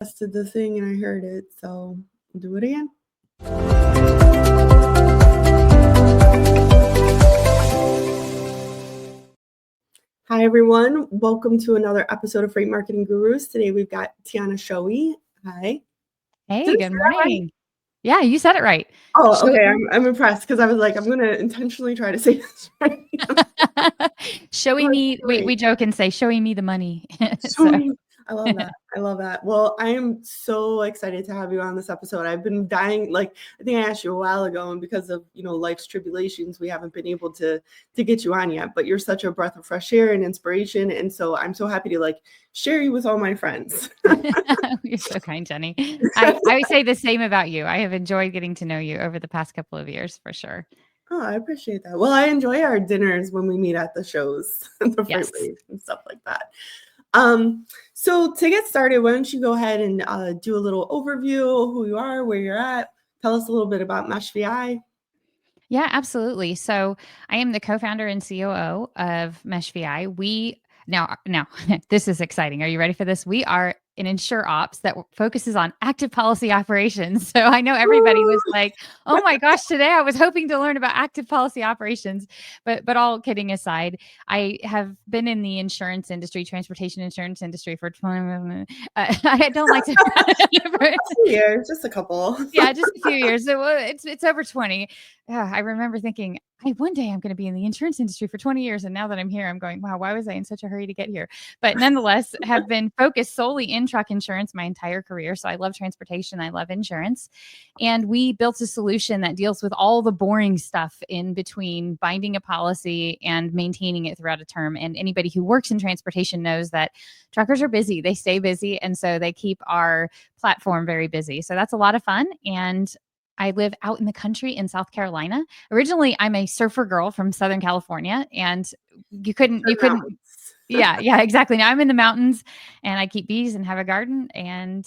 Tested the thing and I heard it, so I'll do it again. Hi everyone, welcome to another episode of Fr8 Marketing Gurus. Today we've got Tiana Schowe. Hi. Hey, good morning. Right? Yeah, you said it right. Oh, okay. I'm impressed because I was like, I'm going to intentionally try to say this right. Showy me. We joke and say, showy me the money. I love that. I love that. Well, I am so excited to have you on this episode. I've been dying. Like, I think I asked you a while ago, and because of, life's tribulations, we haven't been able to get you on yet, but you're such a breath of fresh air and inspiration. And so I'm so happy to share you with all my friends. You're so kind, Jenny. I would say the same about you. I have enjoyed getting to know you over the past couple of years for sure. Oh, I appreciate that. Well, I enjoy our dinners when we meet at the shows, the yes. and stuff like that. So to get started, why don't you go ahead and do a little overview of who you are, where you're at. Tell us a little bit about meshVI. Yeah, absolutely. So I am the co-founder and COO of meshVI. Now, this is exciting. Are you ready for this? We are an insure ops that focuses on active policy operations. So I know everybody was like, oh my gosh, today I was hoping to learn about active policy operations. But all kidding aside, I have been in the insurance industry, transportation insurance industry for 20, I don't like to. years, just a couple. Yeah, just a few years. It's over 20. Yeah, I remember thinking, one day I'm going to be in the insurance industry for 20 years. And now that I'm here, I'm going, wow, why was I in such a hurry to get here? But nonetheless, have been focused solely in truck insurance my entire career. So I love transportation. I love insurance. And we built a solution that deals with all the boring stuff in between binding a policy and maintaining it throughout a term. And anybody who works in transportation knows that truckers are busy. They stay busy. And so they keep our platform very busy. So that's a lot of fun. And I live out in the country in South Carolina. Originally, I'm a surfer girl from Southern California, and you couldn't. Yeah, exactly. Now I'm in the mountains, and I keep bees and have a garden, and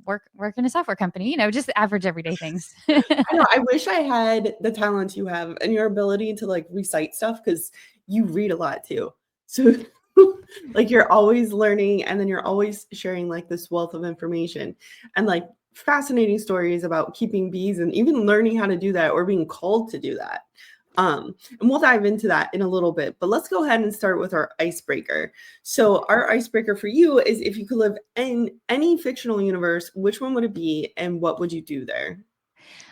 work in a software company. Just average everyday things. I know. I wish I had the talent you have and your ability to recite stuff, because you read a lot too. So you're always learning, and then you're always sharing this wealth of information and fascinating stories about keeping bees and even learning how to do that or being called to do that. And we'll dive into that in a little bit, but let's go ahead and start with our icebreaker. So our icebreaker for you is, if you could live in any fictional universe, which one would it be and what would you do there?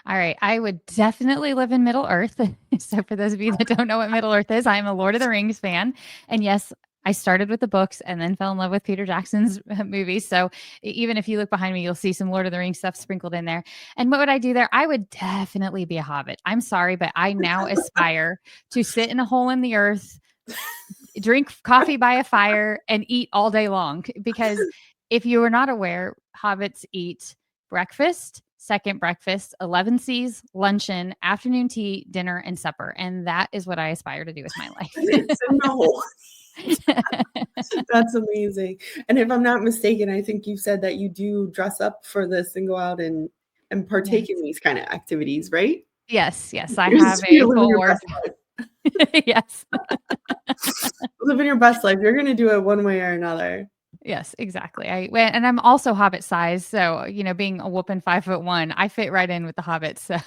All right. I would definitely live in Middle Earth. So for those of you that don't know what Middle Earth is, I'm a Lord of the Rings fan. And yes, I started with the books and then fell in love with Peter Jackson's movies. So even if you look behind me, you'll see some Lord of the Rings stuff sprinkled in there. And what would I do there? I would definitely be a hobbit. I'm sorry, but I now aspire to sit in a hole in the earth, drink coffee by a fire, and eat all day long. Because if you are not aware, hobbits eat breakfast, second breakfast, 11 C's, luncheon, afternoon tea, dinner, and supper. And that is what I aspire to do with my life. It's in the hole. That's amazing. And if I'm not mistaken, I think you said that you do dress up for this and go out and partake in these kind of activities, right? Yes. I have a full work. Yes. Living your best life. You're going to do it one way or another. Yes, exactly. And I'm also hobbit size. So, being a whooping 5'1", I fit right in with the hobbits. So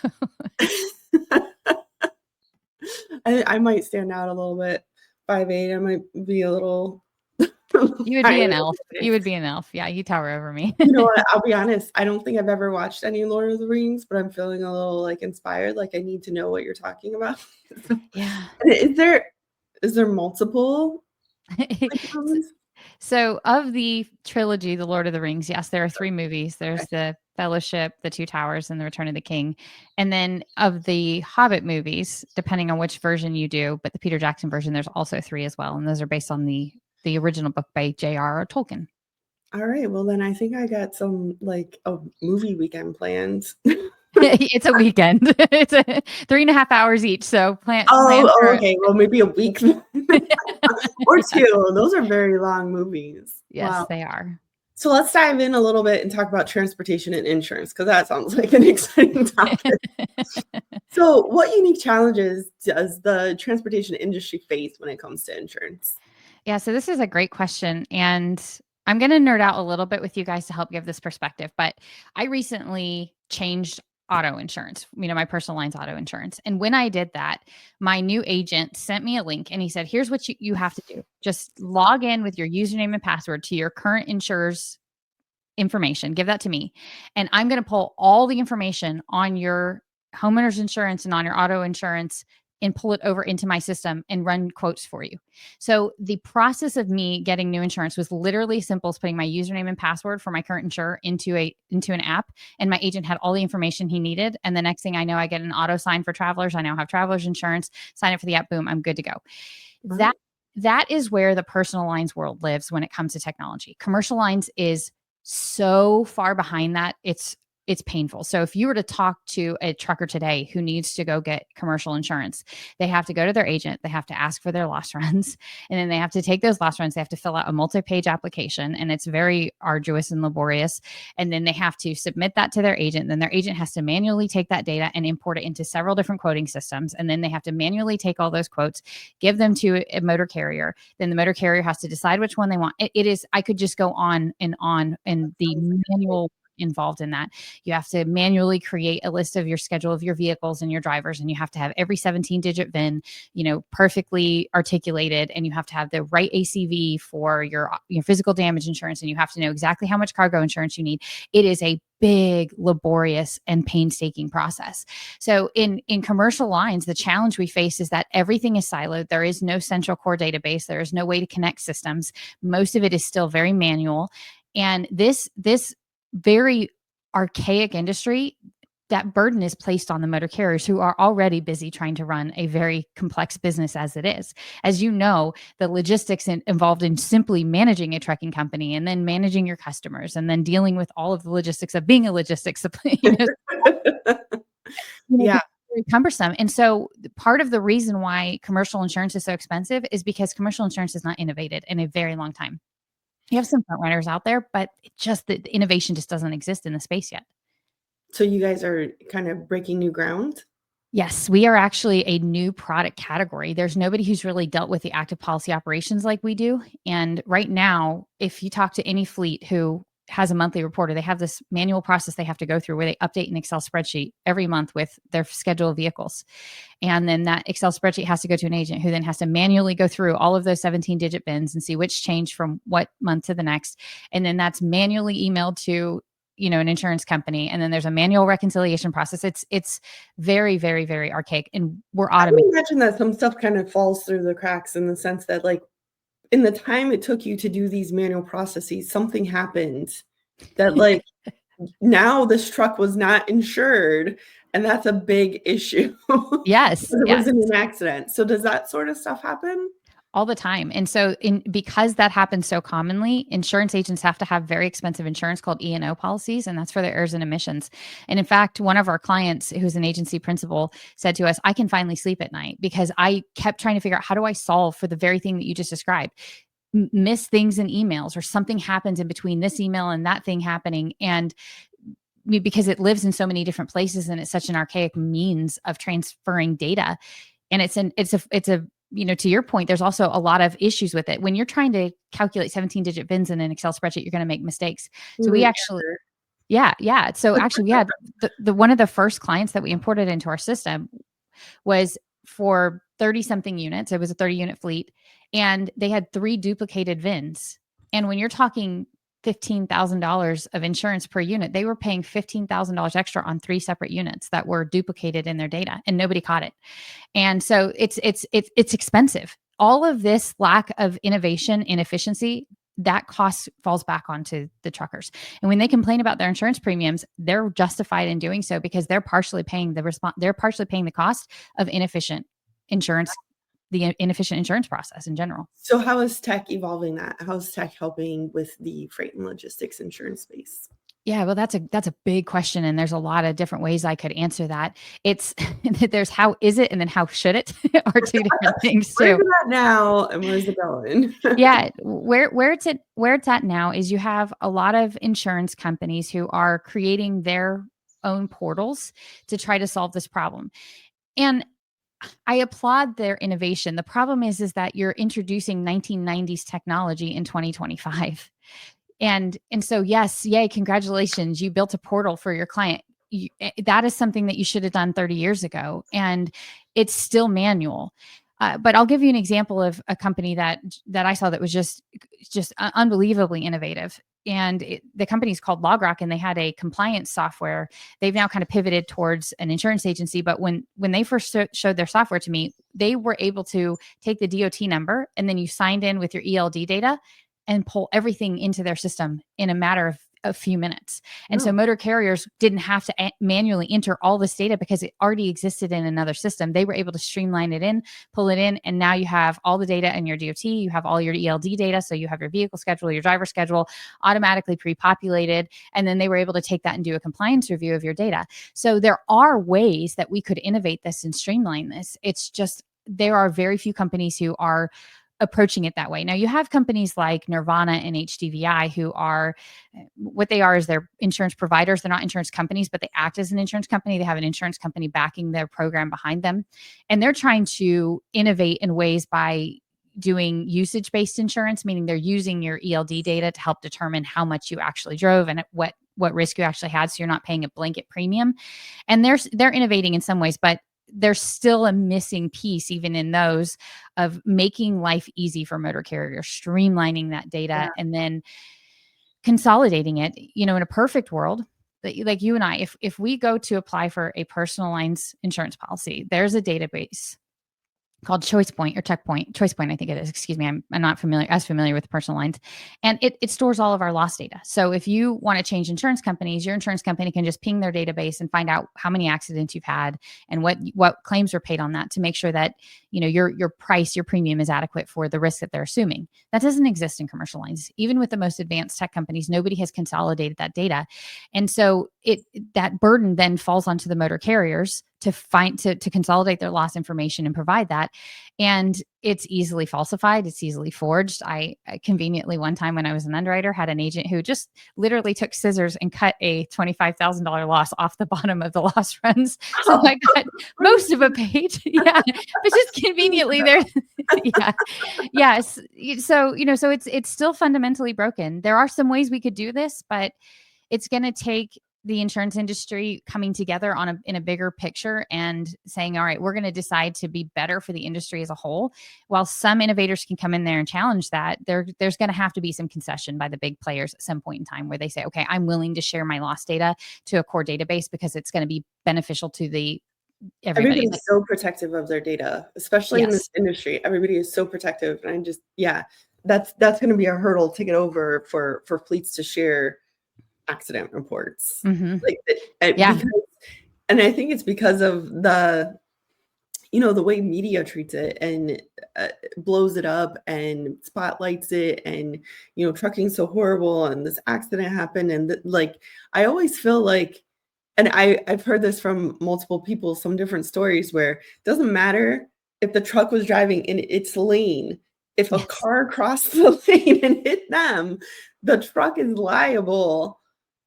I might stand out a little bit. 5'8", I might be a little. You would be an elf. You would be an elf. Yeah, you tower over me. You know what? I'll be honest. I don't think I've ever watched any Lord of the Rings, but I'm feeling a little inspired. I need to know what you're talking about. Yeah. Is there multiple? So of the trilogy, The Lord of the Rings, yes, there are 3 movies. There's the Fellowship, The Two Towers, and The Return of the King. And then of the Hobbit movies, depending on which version you do, but the Peter Jackson version, there's also 3 as well. And those are based on the original book by J.R.R. Tolkien. All right. Well, then I think I got some a movie weekend plans. It's a weekend. It's 3.5 hours each. So plan. Okay. Well, maybe a week or 2. Those are very long movies. Yes, wow. They are. So let's dive in a little bit and talk about transportation and insurance, because that sounds like an exciting topic. So what unique challenges does the transportation industry face when it comes to insurance? Yeah, so this is a great question. And I'm going to nerd out a little bit with you guys to help give this perspective, but I recently changed auto insurance, my personal lines auto insurance. And when I did that, my new agent sent me a link and he said, here's what you have to do. Just log in with your username and password to your current insurer's information. Give that to me. And I'm going to pull all the information on your homeowner's insurance and on your auto insurance and pull it over into my system and run quotes for you. So the process of me getting new insurance was literally simple as putting my username and password for my current insurer into an app. And my agent had all the information he needed. And the next thing I know, I get an auto sign for Travelers. I now have Travelers insurance, sign up for the app, boom, I'm good to go. That is where the personal lines world lives when it comes to technology. Commercial lines is so far behind that. It's painful. So if you were to talk to a trucker today who needs to go get commercial insurance, they have to go to their agent. They have to ask for their loss runs. And then they have to take those loss runs. They have to fill out a multi-page application, and it's very arduous and laborious. And then they have to submit that to their agent. Then their agent has to manually take that data and import it into several different quoting systems. And then they have to manually take all those quotes, give them to a motor carrier. Then the motor carrier has to decide which one they want. I could just go on, and the manual involved in that. You have to manually create a list of your schedule of your vehicles and your drivers, and you have to have every 17-digit VIN, perfectly articulated, and you have to have the right ACV for your physical damage insurance, and you have to know exactly how much cargo insurance you need. It is a big, laborious, and painstaking process. So in commercial lines, the challenge we face is that everything is siloed. There is no central core database. There is no way to connect systems. Most of it is still very manual. And this very archaic industry, that burden is placed on the motor carriers who are already busy trying to run a very complex business as it is. As you know, the logistics involved in simply managing a trucking company and then managing your customers and then dealing with all of the logistics of being a logistics Yeah. very cumbersome. And so part of the reason why commercial insurance is so expensive is because commercial insurance is not innovated in a very long time. You have some front runners out there, but the innovation just doesn't exist in the space yet. So you guys are kind of breaking new ground? Yes, we are actually a new product category. There's nobody who's really dealt with the active policy operations like we do. And right now, if you talk to any fleet who has a monthly reporter, they have this manual process they have to go through where they update an Excel spreadsheet every month with their schedule of vehicles. And then that Excel spreadsheet has to go to an agent who then has to manually go through all of those 17-digit bins and see which changed from what month to the next. And then that's manually emailed to an insurance company. And then there's a manual reconciliation process. It's very, very, very archaic, and we're automating. I can imagine that some stuff kind of falls through the cracks in the sense that, like, in the time it took you to do these manual processes, something happened that, like, now this truck was not insured, and that's a big issue. Yes. It Yes. was in an accident. So does that sort of stuff happen? All the time. And so because that happens so commonly, insurance agents have to have very expensive insurance called E&O policies, and that's for their errors and omissions. And in fact, one of our clients who's an agency principal said to us, I can finally sleep at night because I kept trying to figure out, how do I solve for the very thing that you just described? Miss things in emails, or something happens in between this email and that thing happening. And because it lives in so many different places and it's such an archaic means of transferring data. And it's a to your point, there's also a lot of issues with it. When you're trying to calculate 17-digit VINs in an Excel spreadsheet, you're going to make mistakes. So we actually, yeah. So actually we had the one of the first clients that we imported into our system was for 30 something units. It was a 30-unit fleet, and they had 3 duplicated VINs. And when you're talking $15,000 of insurance per unit, they were paying $15,000 extra on 3 separate units that were duplicated in their data, and nobody caught it. And so it's expensive. All of this lack of innovation and efficiency, that cost falls back onto the truckers. And when they complain about their insurance premiums, they're justified in doing so because they're partially paying the cost of inefficient insurance, the inefficient insurance process in general. So how is tech evolving that? How is tech helping with the freight and logistics insurance space? Yeah, well, that's a big question, and there's a lot of different ways I could answer that. It's there's how is it, and then how should it are 2 different things too. Where's it at now, and where's it going? Yeah, where it's at now is you have a lot of insurance companies who are creating their own portals to try to solve this problem. And I applaud their innovation. The problem is that you're introducing 1990s technology in 2025. And so, yes, yay, congratulations, you built a portal for your client. That is something that you should have done 30 years ago, and it's still manual. But I'll give you an example of a company that I saw that was just unbelievably innovative. And the company is called LogRock, and they had a compliance software. They've now kind of pivoted towards an insurance agency. But when they first showed their software to me, they were able to take the DOT number, and then you signed in with your ELD data and pull everything into their system in a matter of a few minutes. And so motor carriers didn't have to manually enter all this data because it already existed in another system. They were able to streamline it in, pull it in, and now you have all the data in your DOT, you have all your ELD data. So you have your vehicle schedule, your driver schedule automatically pre-populated. And then they were able to take that and do a compliance review of your data. So there are ways that we could innovate this and streamline this. It's just, there are very few companies who are approaching it that way. Now you have companies like Nirvana and HDVI who are, what they are is they're insurance providers. They're not insurance companies, but they act as an insurance company. They have an insurance company backing their program behind them. And they're trying to innovate in ways by doing usage-based insurance, meaning they're using your ELD data to help determine how much you actually drove and what risk you actually had. So you're not paying a blanket premium. And they're innovating in some ways, but there's still a missing piece, even in those, of making life easy for motor carriers, streamlining that data, and then consolidating it. In a perfect world, like you and I, if we go to apply for a personal lines insurance policy, there's a database called ChoicePoint or CheckPoint. ChoicePoint, I think it is. Excuse me. I'm not as familiar with personal lines. And it stores all of our loss data. So if you want to change insurance companies, your insurance company can just ping their database and find out how many accidents you've had and what claims were paid on that to make sure that, your price, your premium is adequate for the risk that they're assuming. That doesn't exist in commercial lines. Even with the most advanced tech companies, nobody has consolidated that data. And so that burden then falls onto the motor carriers to consolidate their loss information and provide that. And it's easily falsified. It's easily forged. I conveniently, one time when I was an underwriter, had an agent who just literally took scissors and cut a $25,000 loss off the bottom of the loss runs. So I got most of a page. Yeah. But just conveniently there. Yeah. Yes. So, so it's still fundamentally broken. There are some ways we could do this, but it's going to take the insurance industry coming together in a bigger picture and saying, all right, we're going to decide to be better for the industry as a whole. While some innovators can come in there and challenge that, there's going to have to be some concession by the big players at some point in time where they say, okay, I'm willing to share my loss data to a core database because it's going to be beneficial to everybody. Everybody's so protective of their data, especially in this industry. Everybody is so protective. And that's going to be a hurdle to get over for fleets to share accident reports. Mm-hmm. Because, and I think it's because of the way media treats it and blows it up and spotlights it, and trucking's so horrible and this accident happened, and I always feel like, and I've heard this from multiple people, some different stories, where it doesn't matter if the truck was driving in its lane. If a car crossed the lane and hit them, the truck is liable.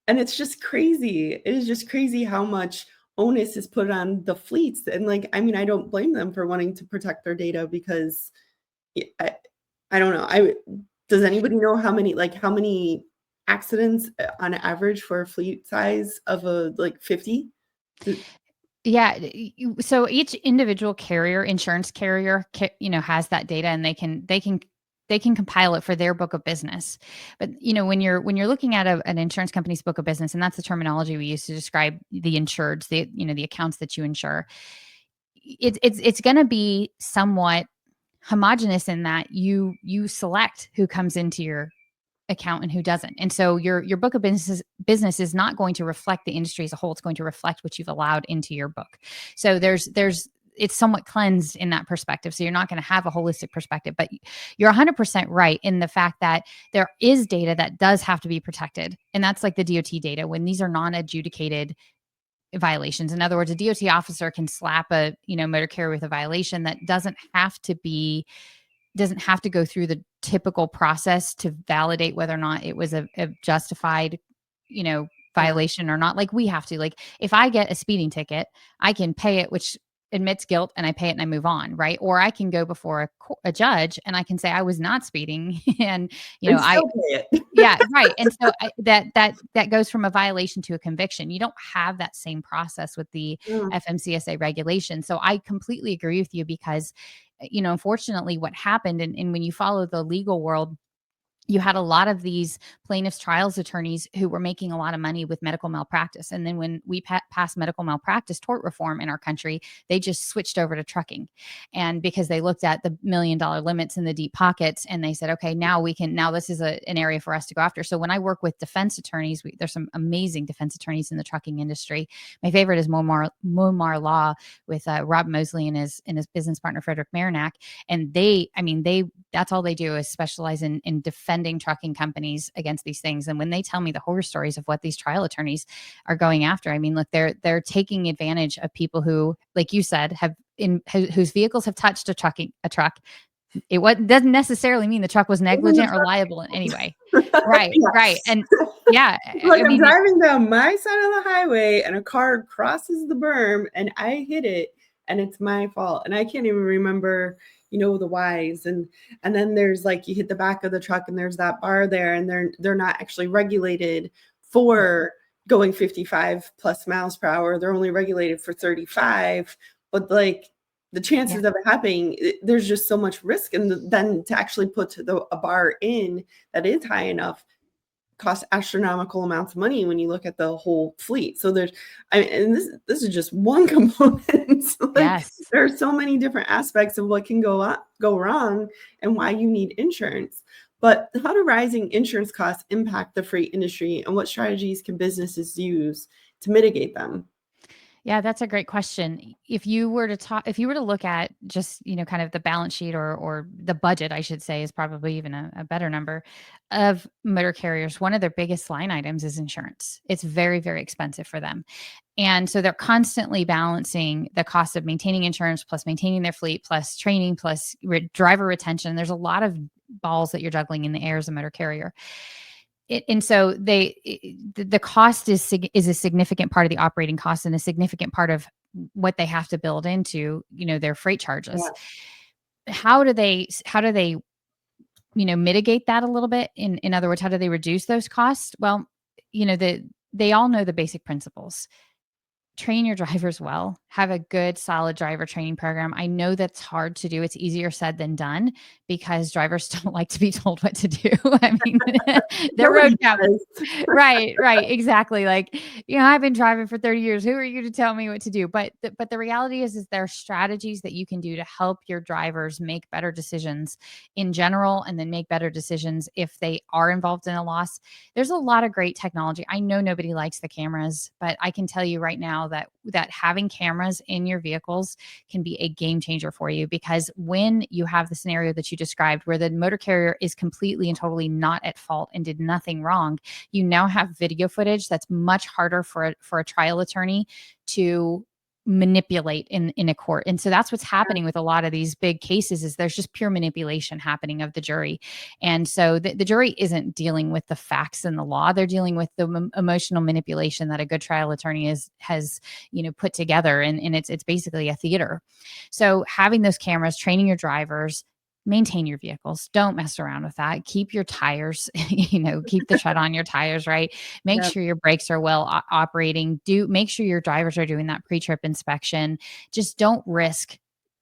And it's just crazy. It is just crazy how much onus is put on the fleets. And I don't blame them for wanting to protect their data, because I don't know. Does anybody know how many accidents on average for a fleet size of 50? Yeah. So each individual insurance carrier, has that data, and they can compile it for their book of business. But when you're looking at an insurance company's book of business, and that's the terminology we use to describe the insureds, the accounts that you insure, it's going to be somewhat homogenous in that you select who comes into your account and who doesn't. And so your book of business is not going to reflect the industry as a whole. It's going to reflect what you've allowed into your book. So it's somewhat cleansed in that perspective. So you're not going to have a holistic perspective, but you're 100% right in the fact that there is data that does have to be protected. And that's like the DOT data when these are non-adjudicated violations. In other words, a DOT officer can slap a, motor carrier with a violation that doesn't have to go through the typical process to validate whether or not it was a justified, violation or not. Like we have to, if I get a speeding ticket, I can pay it, which admits guilt and I pay it and I move on, right? Or I can go before a judge and I can say I was not speeding, and And I still pay it. yeah, right. And so that goes from a violation to a conviction. You don't have that same process with the Yeah. FMCSA regulation. So I completely agree with you because, unfortunately, what happened, and when you follow the legal world, you had a lot of these plaintiffs' trials attorneys who were making a lot of money with medical malpractice. And then when we passed medical malpractice tort reform in our country, they just switched over to trucking. And because they looked at the $1 million limits in the deep pockets and they said, okay, now this is an area for us to go after. So when I work with defense attorneys, there's some amazing defense attorneys in the trucking industry. My favorite is Momar Law with Rob Mosley and his business partner, Fr8 Marketing. And that's all they do is specialize in defending trucking companies against these things. And when they tell me the horror stories of what these trial attorneys are going after, I mean, look, they're taking advantage of people who, like you said, whose vehicles have touched a truck. Doesn't necessarily mean the truck was negligent or liable in any way. Right. Yeah. Right. And yeah, Like I'm driving down my side of the highway and a car crosses the berm and I hit it and it's my fault. And I can't even remember, the whys. And then there's like, you hit the back of the truck and there's that bar there and they're not actually regulated for going 55 plus miles per hour. They're only regulated for 35, but like the chances of it happening, there's just so much risk. And then to actually put a bar in that is high enough costs astronomical amounts of money when you look at the whole fleet. So and this is just one component. There are so many different aspects of what can go wrong and why you need insurance. But how do rising insurance costs impact the freight industry, and what strategies can businesses use to mitigate them? Yeah, that's a great question. If you were to look at just, kind of the balance sheet or the budget, I should say, is probably even a better number of motor carriers, one of their biggest line items is insurance. It's very, very expensive for them. And so they're constantly balancing the cost of maintaining insurance plus maintaining their fleet plus training plus driver retention. There's a lot of balls that you're juggling in the air as a motor carrier. And so the cost is a significant part of the operating cost and a significant part of what they have to build into, their freight charges. Yeah. How do they mitigate that a little bit? In other words, how do they reduce those costs? Well, they all know the basic principles. Train your drivers well, have a good, solid driver training program. I know that's hard to do. It's easier said than done because drivers don't like to be told what to do. I mean, they're road captains. Right, exactly. Like, I've been driving for 30 years. Who are you to tell me what to do? But the reality is there are strategies that you can do to help your drivers make better decisions in general, and then make better decisions if they are involved in a loss. There's a lot of great technology. I know nobody likes the cameras, but I can tell you right now that having cameras in your vehicles can be a game changer for you, because when you have the scenario that you described where the motor carrier is completely and totally not at fault and did nothing wrong, you now have video footage that's much harder for a trial attorney to manipulate in a court. And so that's what's happening with a lot of these big cases, is there's just pure manipulation happening of the jury. And so the jury isn't dealing with the facts and the law. They're dealing with the emotional manipulation that a good trial attorney has put together. And it's basically a theater. So having those cameras, training your drivers, maintain your vehicles. Don't mess around with that. Keep your tires, keep the tread on your tires, right? Make sure your brakes are well operating. Make sure your drivers are doing that pre-trip inspection. Just don't risk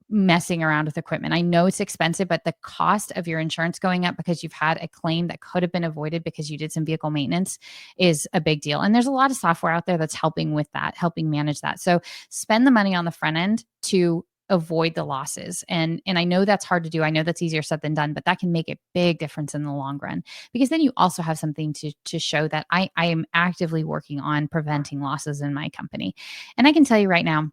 messing around with equipment. I know it's expensive, but the cost of your insurance going up because you've had a claim that could have been avoided because you did some vehicle maintenance is a big deal. And there's a lot of software out there that's helping with that, helping manage that. So spend the money on the front end to avoid the losses. And I know that's hard to do. I know that's easier said than done, but that can make a big difference in the long run, because then you also have something to show that I am actively working on preventing losses in my company. And I can tell you right now,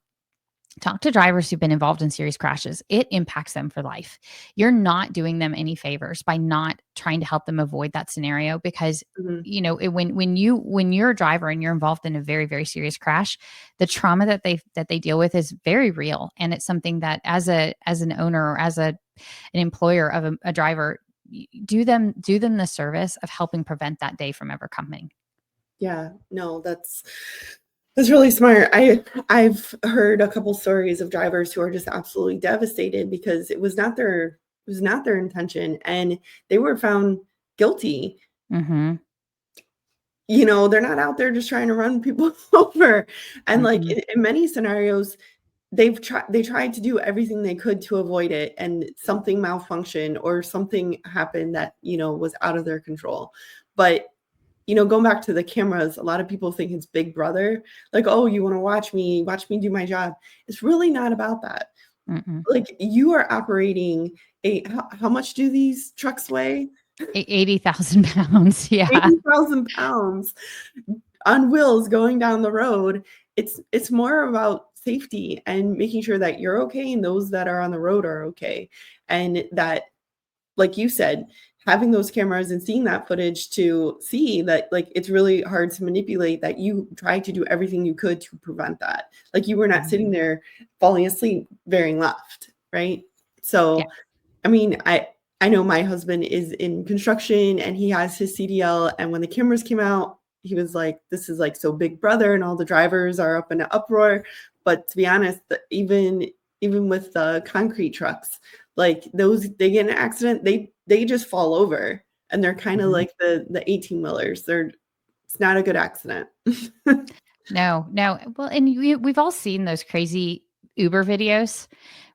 talk to drivers who've been involved in serious crashes. It impacts them for life. You're not doing them any favors by not trying to help them avoid that scenario, because when you're a driver and you're involved in a very, very serious crash, the trauma that they deal with is very real. And it's something that as an owner or as an employer of a driver, do them the service of helping prevent that day from ever coming. Yeah, no, That's really smart. I've heard a couple stories of drivers who are just absolutely devastated because it was not their intention, and they were found guilty. Mm-hmm. You know, they're not out there just trying to run people over. And like Mm-hmm. in many scenarios, they tried to do everything they could to avoid it, and something malfunctioned or something happened that, you know, was out of their control. But you know, going back to the cameras, a lot of people think it's Big Brother. Like, oh, you want to watch me do my job. It's really not about that. Mm-mm. Like, you are operating how much do these trucks weigh? 80,000 pounds. Yeah. 80,000 pounds on wheels going down the road. It's more about safety and making sure that you're okay and those that are on the road are okay. And that, like you said, having those cameras and seeing that footage to see that, like, it's really hard to manipulate, that you tried to do everything you could to prevent that. Like, you were not sitting there falling asleep veering left, right? Yeah. So, I mean, I know my husband is in construction and he has his CDL, and when the cameras came out, he was like, "This is like so Big Brother," and all the drivers are up in an uproar. But to be honest, even with the concrete trucks, like those, they get in an accident, they just fall over, and they're kind of Mhm. like the 18-wheelers. It's not a good accident. No, no. Well, and we've all seen those crazy Uber videos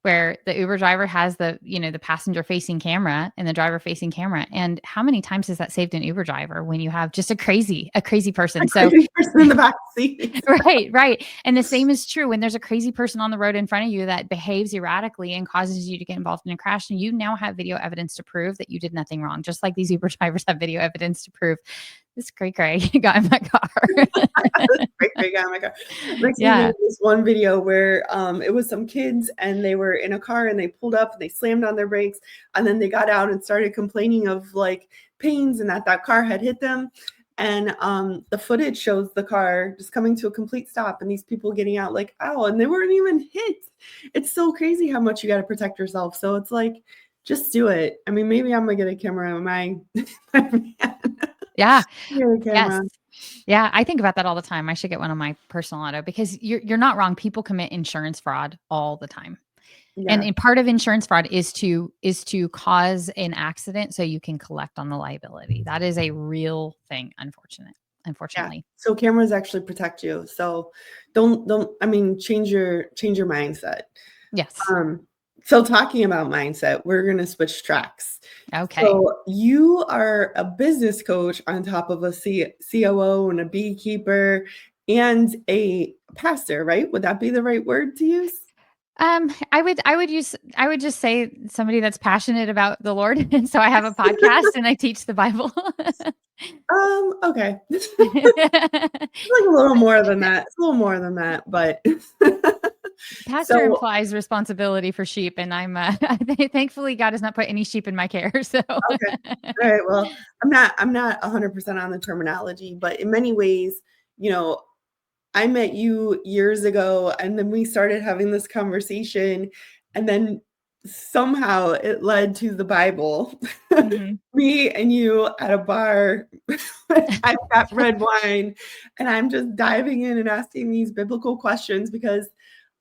where the Uber driver has the passenger facing camera and the driver facing camera. And how many times has that saved an Uber driver when you have just a crazy person? A So crazy person in the back seat. right, right. And the same is true when there's a crazy person on the road in front of you that behaves erratically and causes you to get involved in a crash. And you now have video evidence to prove that you did nothing wrong, just like these Uber drivers have video evidence to prove this cray got in my car. Great guy. Oh my God. Next thing you know, Yeah. this one video where it was some kids and they were in a car and they pulled up and they slammed on their brakes, and then they got out and started complaining of like pains and that car had hit them. And the footage shows the car just coming to a complete stop and these people getting out like, ow, and they weren't even hit. It's so crazy how much you got to protect yourself. So it's like, just do it. I mean, maybe I'm gonna get a camera in my van. Yeah. Get a Yes. camera. Yeah, I think about that all the time. I should get one on my personal auto because you're not wrong. People commit insurance fraud all the time. Yeah. And part of insurance fraud is to cause an accident so you can collect on the liability. That is a real thing, Yeah. unfortunately. So cameras actually protect you. So don't I mean, change your mindset. Yes. Um, so talking about mindset, we're gonna switch tracks. Okay. So you are a business coach on top of a COO and a beekeeper and a pastor, right? Would that be the right word to use? I would just say somebody that's passionate about the Lord. And so I have a podcast and I teach the Bible. Okay. Like a little more than that. It's a little more than that, but Pastor so implies responsibility for sheep, and thankfully God has not put any sheep in my care. So okay. All right. Well, I'm not 100% on the terminology, but in many ways, you know, I met you years ago and then we started having this conversation, and then somehow it led to the Bible. Mhm. Me and you at a bar. I've got red wine and I'm just diving in and asking these biblical questions because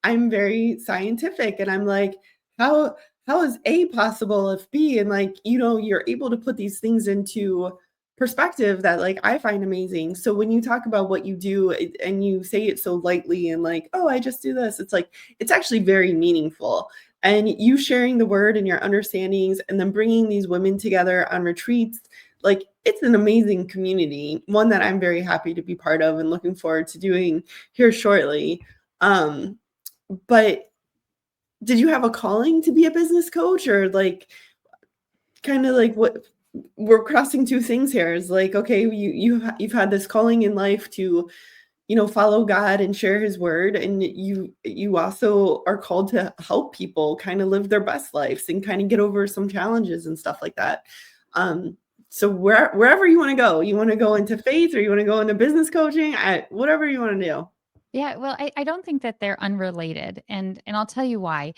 I'm very scientific, and I'm like, how is A possible if B? And like, you know, you're able to put these things into perspective that like I find amazing. So when you talk about what you do and you say it so lightly and like, oh, I just do this, it's like it's actually very meaningful. And you sharing the word and your understandings and then bringing these women together on retreats, like it's an amazing community, one that I'm very happy to be part of and looking forward to doing here shortly. Um, but did you have a calling to be a business coach, or like kind of like what we're crossing two things here is like, okay, you've had this calling in life to, you know, follow God and share his word, and you also are called to help people kind of live their best lives and kind of get over some challenges and stuff like that. So wherever you want to go into faith or you want to go into business coaching, whatever you want to do. Yeah, well, I don't think that they're unrelated, and I'll tell you why.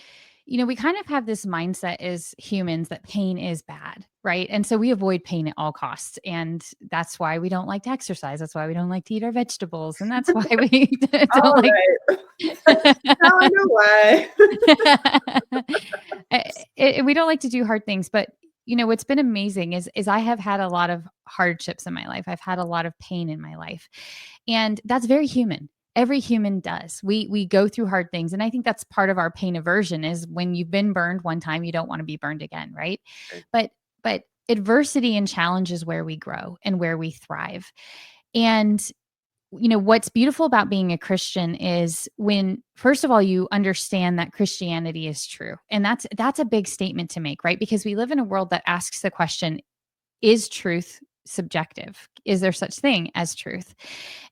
We kind of have this mindset as humans that pain is bad, right? And so we avoid pain at all costs. And that's why we don't like to exercise. That's why we don't like to eat our vegetables. And that's why we All don't like. right. Now I know why. We don't like to do hard things, but what's been amazing is I have had a lot of hardships in my life. I've had a lot of pain in my life, and that's very human. Every human does. We go through hard things, and I think that's part of our pain aversion. Is when you've been burned one time, you don't want to be burned again, right? Right. But adversity and challenge is where we grow and where we thrive. And what's beautiful about being a Christian is when, first of all, you understand that Christianity is true. And that's a big statement to make, right? Because we live in a world that asks the question, is truth subjective? Is there such thing as truth?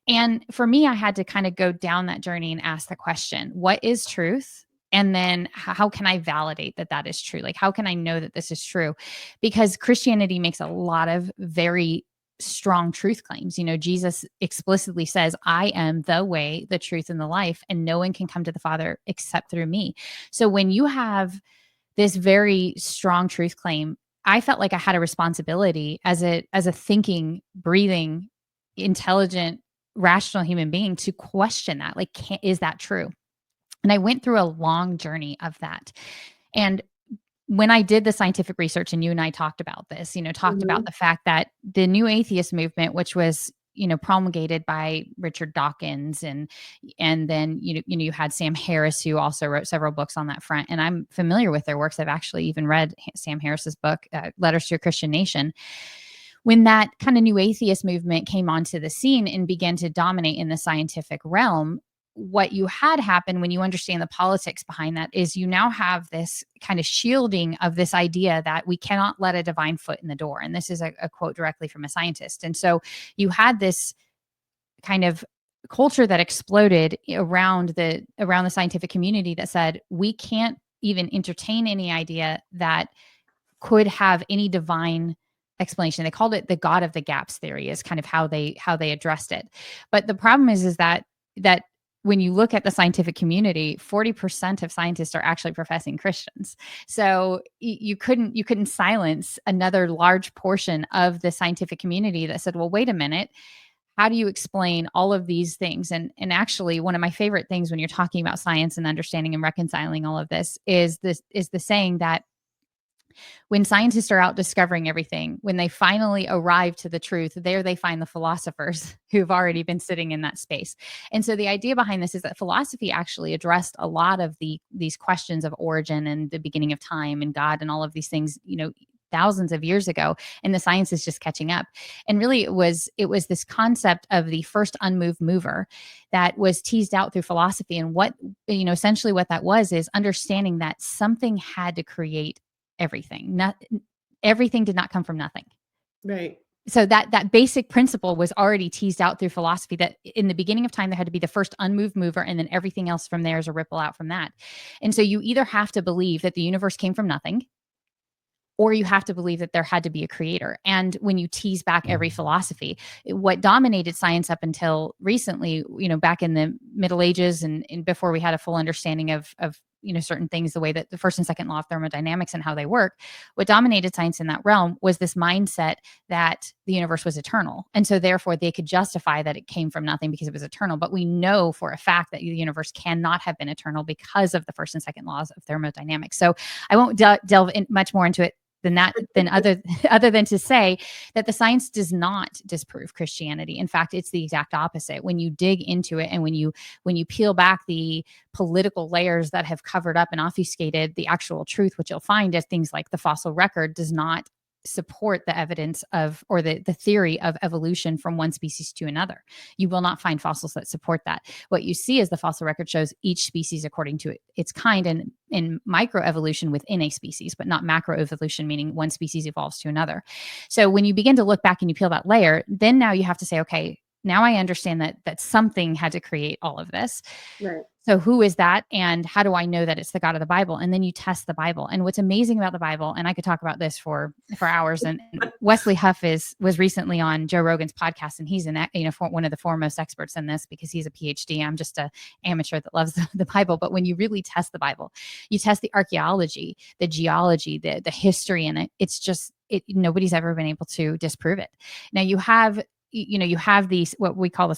And for me, I had to kind of go down that journey and ask the question, what is truth? And then how can I validate that that is true? Like, how can I know that this is true? Because Christianity makes a lot of very strong truth claims. Jesus explicitly says, I am the way, the truth, and the life, and no one can come to the Father except through me. So when you have this very strong truth claim, I felt like I had a responsibility as a thinking, breathing, intelligent, rational human being to question that. Like, is that true? And I went through a long journey of that. And when I did the scientific research, and you and I talked about this, talked about the fact that the new atheist movement, which was, promulgated by Richard Dawkins, and then, you had Sam Harris, who also wrote several books on that front. And I'm familiar with their works. I've actually even read Sam Harris's book, Letters to a Christian Nation. When that kind of new atheist movement came onto the scene and began to dominate in the scientific realm, what you had happen when you understand the politics behind that is you now have this kind of shielding of this idea that we cannot let a divine foot in the door. And this is a quote directly from a scientist. And so you had this kind of culture that exploded around the scientific community that said, we can't even entertain any idea that could have any divine explanation. They called it the God of the gaps theory, is kind of how they addressed it. But the problem is that when you look at the scientific community, 40% of scientists are actually professing Christians. So you couldn't silence another large portion of the scientific community that said, well, wait a minute, how do you explain all of these things? And actually, one of my favorite things when you're talking about science and understanding and reconciling all of this is the saying that when scientists are out discovering everything, when they finally arrive to the truth, there they find the philosophers who've already been sitting in that space. And so the idea behind this is that philosophy actually addressed a lot of these questions of origin and the beginning of time and God and all of these things, thousands of years ago, and the science is just catching up. And really it was this concept of the first unmoved mover that was teased out through philosophy. And what, essentially what that was is understanding that something had to create everything. Everything did not come from nothing. Right. So that basic principle was already teased out through philosophy, that in the beginning of time, there had to be the first unmoved mover, and then everything else from there is a ripple out from that. And so you either have to believe that the universe came from nothing, or you have to believe that there had to be a creator. And when you tease back every philosophy, what dominated science up until recently, back in the Middle Ages and before we had a full understanding of certain things, the way that the first and second law of thermodynamics and how they work, what dominated science in that realm was this mindset that the universe was eternal. And so therefore they could justify that it came from nothing because it was eternal. But we know for a fact that the universe cannot have been eternal because of the first and second laws of thermodynamics. So I won't delve in much more into it than other than to say that the science does not disprove Christianity. In fact, it's the exact opposite. When you dig into it and when you peel back the political layers that have covered up and obfuscated the actual truth, what you'll find is things like the fossil record does not support the evidence of, or the theory of evolution from one species to another. You will not find fossils that support that. What you see is the fossil record shows each species according to its kind, and in microevolution within a species, but not macroevolution, meaning one species evolves to another. So when you begin to look back and you peel that layer, then now you have to say, okay, now I understand that something had to create all of this. Right. So who is that? And how do I know that it's the God of the Bible? And then you test the Bible. And what's amazing about the Bible, and I could talk about this for hours. And Wesley Huff was recently on Joe Rogan's podcast, and he's one of the foremost experts in this because he's a PhD. I'm just an amateur that loves the Bible. But when you really test the Bible, you test the archaeology, the geology, the history in it. It's just nobody's ever been able to disprove it. Now you have these what we call the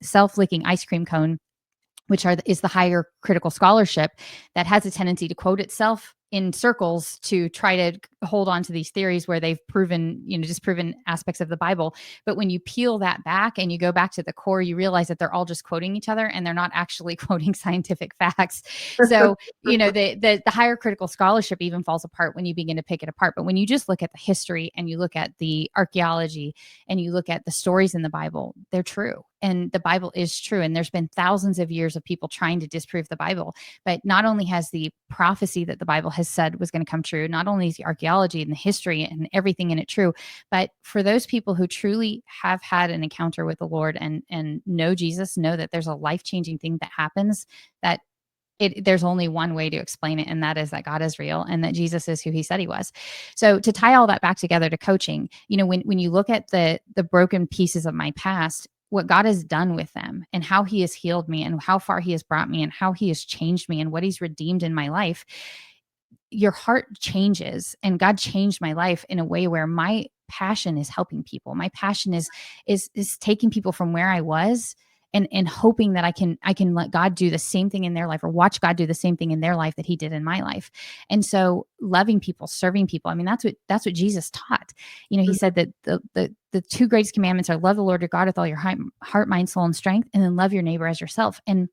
self-leaking ice cream cone, which is the higher critical scholarship that has a tendency to quote itself in circles to try to hold on to these theories where they've disproven aspects of the Bible. But when you peel that back and you go back to the core, you realize that they're all just quoting each other and they're not actually quoting scientific facts. So, the higher critical scholarship even falls apart when you begin to pick it apart. But when you just look at the history and you look at the archaeology and you look at the stories in the Bible, they're true. And the Bible is true. And there's been thousands of years of people trying to disprove the Bible. But not only has the prophecy that the Bible has said was going to come true, not only is the archaeology and the history and everything in it true, but for those people who truly have had an encounter with the Lord and know Jesus, know that there's a life-changing thing that happens, that there's only one way to explain it, and that is that God is real and that Jesus is who he said he was. So to tie all that back together to coaching, when you look at the broken pieces of my past, what God has done with them and how he has healed me and how far he has brought me and how he has changed me and what he's redeemed in my life, your heart changes. And God changed my life in a way where my passion is helping people. My passion is taking people from where I was and hoping that I can let God do the same thing in their life, or watch God do the same thing in their life that he did in my life. And so loving people, serving people, I mean, that's what Jesus taught. He said that the two greatest commandments are love the Lord your God with all your heart, mind, soul, and strength, and then love your neighbor as yourself. And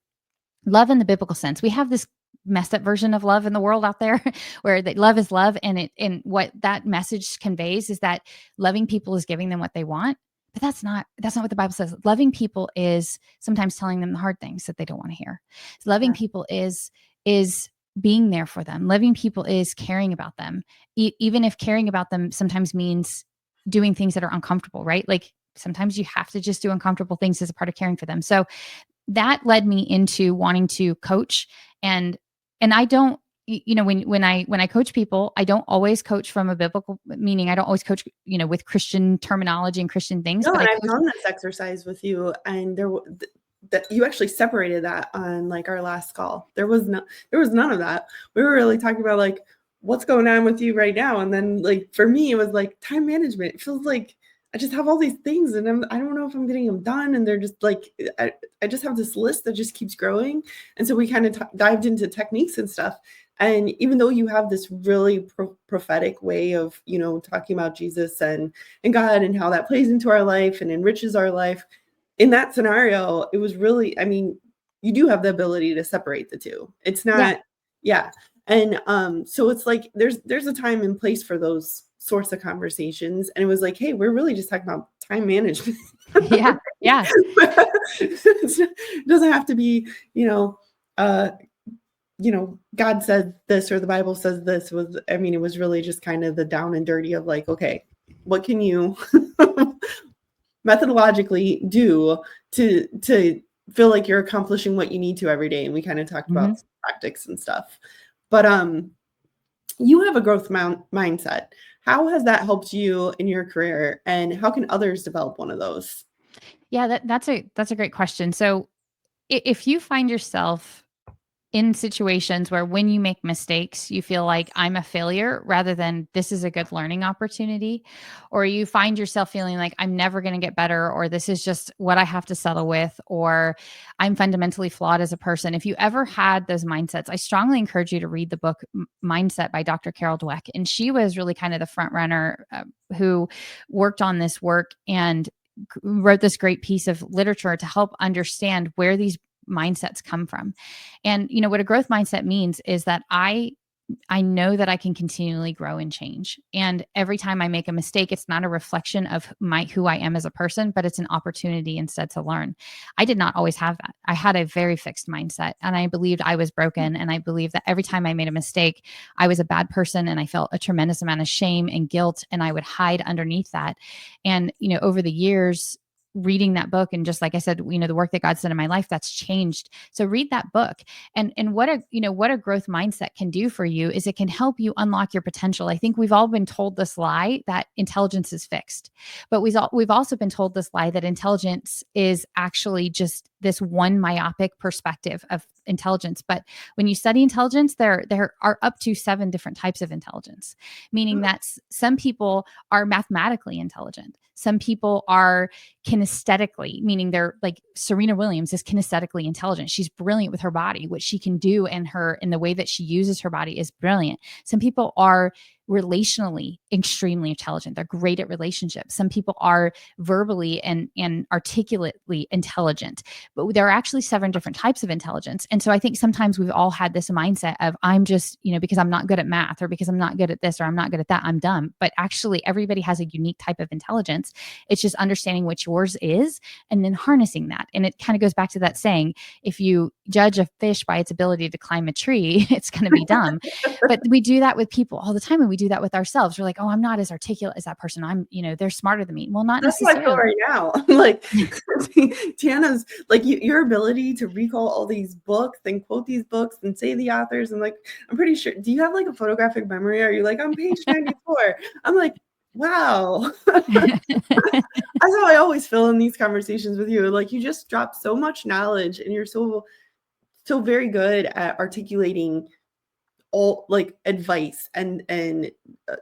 love in the biblical sense, we have this messed up version of love in the world out there where that love is love. And what that message conveys is that loving people is giving them what they want. But that's not what the Bible says. Loving people is sometimes telling them the hard things that they don't want to hear. So loving people is being there for them. Loving people is caring about them. Even if caring about them sometimes means doing things that are uncomfortable, right? Like sometimes you have to just do uncomfortable things as a part of caring for them. So that led me into wanting to coach. And I don't, when I coach people, I don't always coach from a biblical meaning. I don't always coach, with Christian terminology and Christian things. No, but and I've done this exercise with you, and that you actually separated that on like our last call. There was none of that. We were really talking about like what's going on with you right now, and then like for me, it was like time management. It feels like I just have all these things, and I don't know if I'm getting them done, and they're just like I just have this list that just keeps growing, and so we kind of dived into techniques and stuff. And even though you have this really prophetic way of, talking about Jesus and God and how that plays into our life and enriches our life, in that scenario, it was really, I mean, you do have the ability to separate the two. It's not, yeah. And so it's like there's a time and place for those sorts of conversations. And it was like, hey, we're really just talking about time management. Yeah. It doesn't have to be, God said this or the Bible says this. It was really just kind of the down and dirty of like, okay, what can you methodologically do to feel like you're accomplishing what you need to every day? And we kind of talked about tactics and stuff. But you have a growth mindset. How has that helped you in your career, and how can others develop one of those? Yeah, that's a great question. So if you find yourself in situations where when you make mistakes, you feel like I'm a failure rather than this is a good learning opportunity, or you find yourself feeling like I'm never going to get better, or this is just what I have to settle with, or I'm fundamentally flawed as a person. If you ever had those mindsets, I strongly encourage you to read the book Mindset by Dr. Carol Dweck. And she was really kind of the front runner who worked on this work and wrote this great piece of literature to help understand where these mindsets come from. And what a growth mindset means is that I know that I can continually grow and change. And every time I make a mistake, it's not a reflection of who I am as a person, but it's an opportunity instead to learn. I did not always have that. I had a very fixed mindset, and I believed I was broken. And I believed that every time I made a mistake, I was a bad person, and I felt a tremendous amount of shame and guilt, and I would hide underneath that. And over the years, reading that book, and just like I said, the work that God's done in my life, that's changed. So read that book. And what a growth mindset can do for you is it can help you unlock your potential. I think we've all been told this lie that intelligence is fixed, but we've also been told this lie that intelligence is actually just this one myopic perspective of intelligence. But when you study intelligence, there are up to 7 different types of intelligence, meaning that some people are mathematically intelligent. Some people are kinesthetically, meaning they're like Serena Williams is kinesthetically intelligent. She's brilliant with her body. What she can do and the way that she uses her body is brilliant. Some people are relationally extremely intelligent. They're great at relationships. Some people are verbally and articulately intelligent, but there are actually 7 different types of intelligence. And so I think sometimes we've all had this mindset of I'm just, because I'm not good at math, or because I'm not good at this, or I'm not good at that, I'm dumb. But actually everybody has a unique type of intelligence. It's just understanding what yours is and then harnessing that. And it kind of goes back to that saying, if you judge a fish by its ability to climb a tree, it's going to be dumb. But we do that with people all the time, and we do that with ourselves. We're like, oh, I'm not as articulate as that person. I'm, they're smarter than me. Well, not That's necessarily. how I feel right now. I'm like, Tiana's like your ability to recall all these books and quote these books and say the authors. And like, I'm pretty sure. Do you have like a photographic memory? Are you like on page 94? I'm like, wow. That's how I always feel in these conversations with you. Like, you just drop so much knowledge, and you're so very good at articulating all like advice and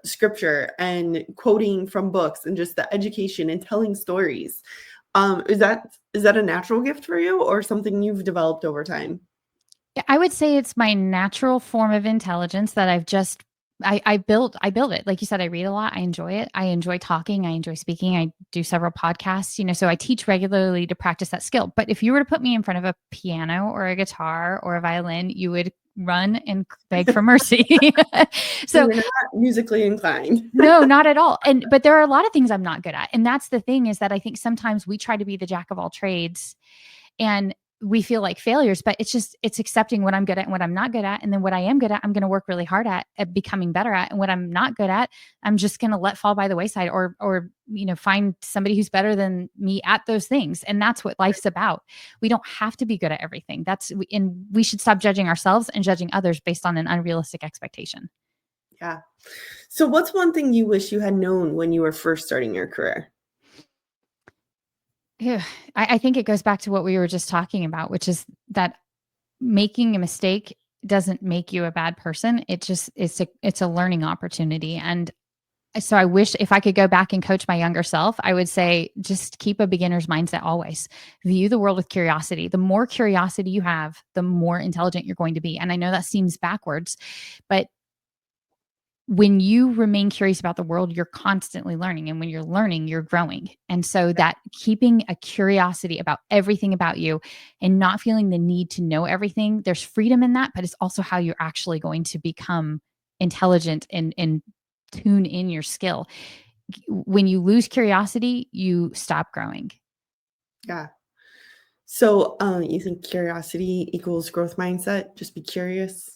scripture and quoting from books and just the education and telling stories. Is that a natural gift for you, or something you've developed over time? I would say it's my natural form of intelligence that I built it. Like you said, I read a lot. I enjoy it. I enjoy talking. I enjoy speaking. I do several podcasts, so I teach regularly to practice that skill. But if you were to put me in front of a piano or a guitar or a violin, you would run and beg for mercy. So you're not musically inclined. No, not at all. But there are a lot of things I'm not good at. And that's the thing, is that I think sometimes we try to be the jack of all trades, and we feel like failures, but it's accepting what I'm good at and what I'm not good at. And then what I am good at, I'm going to work really hard at becoming better at. And what I'm not good at, I'm just going to let fall by the wayside, or find somebody who's better than me at those things. And that's what life's about. We don't have to be good at everything. And we should stop judging ourselves and judging others based on an unrealistic expectation. Yeah. So what's one thing you wish you had known when you were first starting your career? Yeah, I think it goes back to what we were just talking about, which is that making a mistake doesn't make you a bad person. It's a learning opportunity. And so I wish if I could go back and coach my younger self, I would say, just keep a beginner's mindset always. View the world with curiosity. The more curiosity you have, the more intelligent you're going to be. And I know that seems backwards, but when you remain curious about the world, you're constantly learning. And when you're learning, you're growing. And so that keeping a curiosity about everything about you and not feeling the need to know everything, there's freedom in that, but it's also how you're actually going to become intelligent and tune in your skill. When you lose curiosity, you stop growing. Yeah. So you think curiosity equals growth mindset? Just be curious?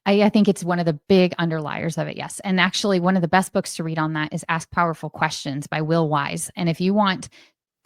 I think it's one of the big underliers of it. Yes. And actually one of the best books to read on that is Ask Powerful Questions by Will Wise. And if you want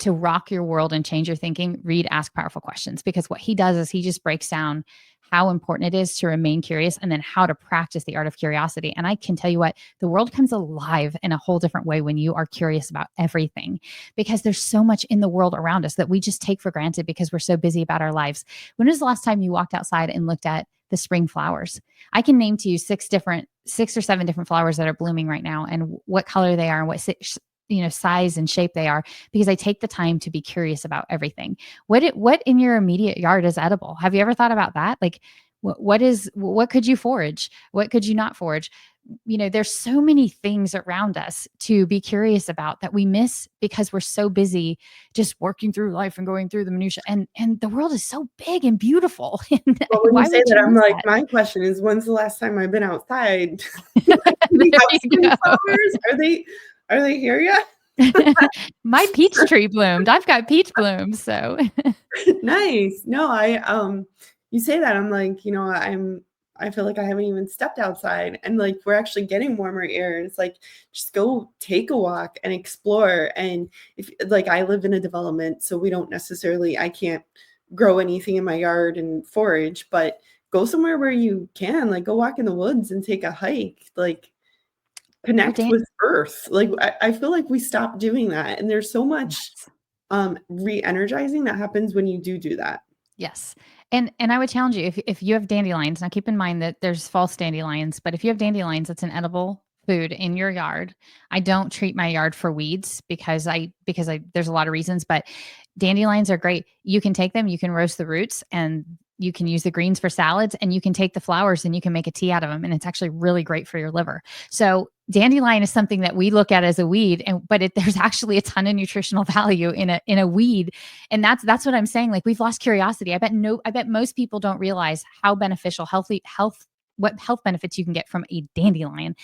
to rock your world and change your thinking, read Ask Powerful Questions, because what he does is he just breaks down how important it is to remain curious and then how to practice the art of curiosity. And I can tell you what, the world comes alive in a whole different way when you are curious about everything, because there's so much in the world around us that we just take for granted because we're so busy about our lives. When was the last time you walked outside and looked at the spring flowers? I can name to you 6 or 7 different flowers that are blooming right now, and what color they are and what size and shape they are, because I take the time to be curious about everything. What in your immediate yard is edible? Have you ever thought about that? Like, what could you forage? What could you not forage? There's so many things around us to be curious about that we miss because we're so busy just working through life and going through the minutia. And the world is so big and beautiful. Well, when you say that, I'm like, my question is, when's the last time I've been outside? Flowers? Are they here yet? My peach tree bloomed. I've got peach blooms. So nice. No, you say that, I'm like, I feel like I haven't even stepped outside, and like we're actually getting warmer air. And it's like, just go take a walk and explore. And if like I live in a development, so we don't necessarily, I can't grow anything in my yard and forage, but go somewhere where you can, like go walk in the woods and take a hike, like connect with earth. Like I feel like we stopped doing that. And there's so much re-energizing that happens when you do that. Yes. And I would challenge you, if you have dandelions, now keep in mind that there's false dandelions, but if you have dandelions, it's an edible food in your yard. I don't treat my yard for weeds because there's a lot of reasons, but dandelions are great. You can take them, you can roast the roots, and you can use the greens for salads, and you can take the flowers and you can make a tea out of them. And it's actually really great for your liver. So dandelion is something that we look at as a weed, but there's actually a ton of nutritional value in a weed. And that's what I'm saying. Like, we've lost curiosity. I bet most people don't realize how beneficial what health benefits you can get from a dandelion.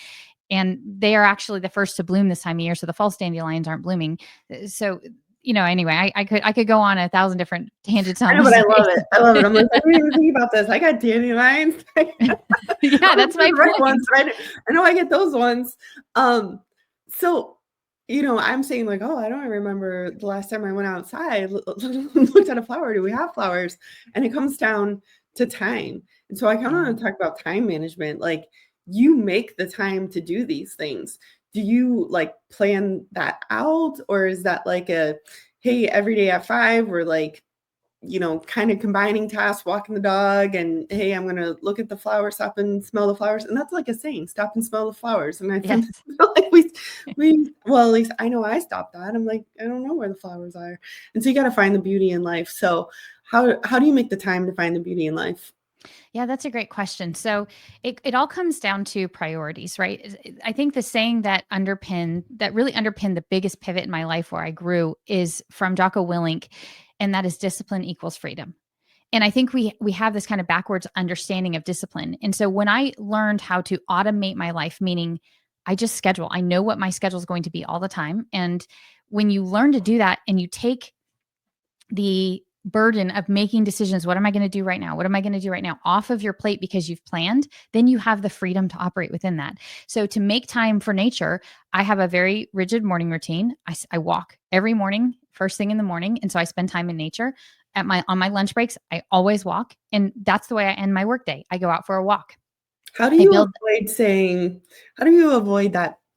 And they are actually the first to bloom this time of year. So the false dandelions aren't blooming. So, anyway, I could go on 1,000 different tangents on I know, but I love it. I love it. I'm like, I didn't even think about this. I got dandelions. Yeah, that's my point. Ones, right? I know I get those ones. So, I'm saying like, oh, I don't remember the last time I went outside, looked at a flower. Do we have flowers? And it comes down to time. And so I kind of want to talk about time management. Like, you make the time to do these things. Do you like plan that out, or is that like hey, every day at 5 we're like, kind of combining tasks, walking the dog, and hey, I'm going to look at the flowers, stop and smell the flowers. And that's like a saying, stop and smell the flowers. And I think like well, at least I know I stopped that. I'm like, I don't know where the flowers are. And so you got to find the beauty in life. So how do you make the time to find the beauty in life? Yeah, that's a great question. So it all comes down to priorities, right? I think the saying that really underpinned the biggest pivot in my life where I grew is from Jocko Willink, and that is discipline equals freedom. And I think we have this kind of backwards understanding of discipline. And so when I learned how to automate my life, meaning I just schedule, I know what my schedule is going to be all the time. And when you learn to do that and you take the burden of making decisions, what am I going to do right now? What am I going to do right now? Off of your plate because you've planned, then you have the freedom to operate within that. So to make time for nature, I have a very rigid morning routine. I walk every morning, first thing in the morning. And so I spend time in nature. On my lunch breaks, I always walk. And that's the way I end my workday. I go out for a walk. How do you avoid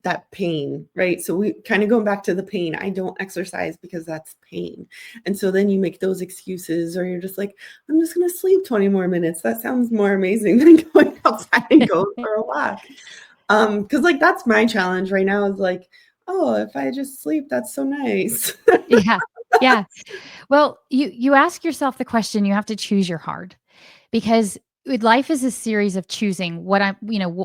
that pain, right? So we kind of going back to the pain. I don't exercise because that's pain. And so then you make those excuses, or you're just like, I'm just going to sleep 20 more minutes. That sounds more amazing than going outside and going for a walk. Cause like, that's my challenge right now is like, oh, if I just sleep, that's so nice. Yeah. Yeah. Well, you ask yourself the question, you have to choose your hard, because life is a series of choosing what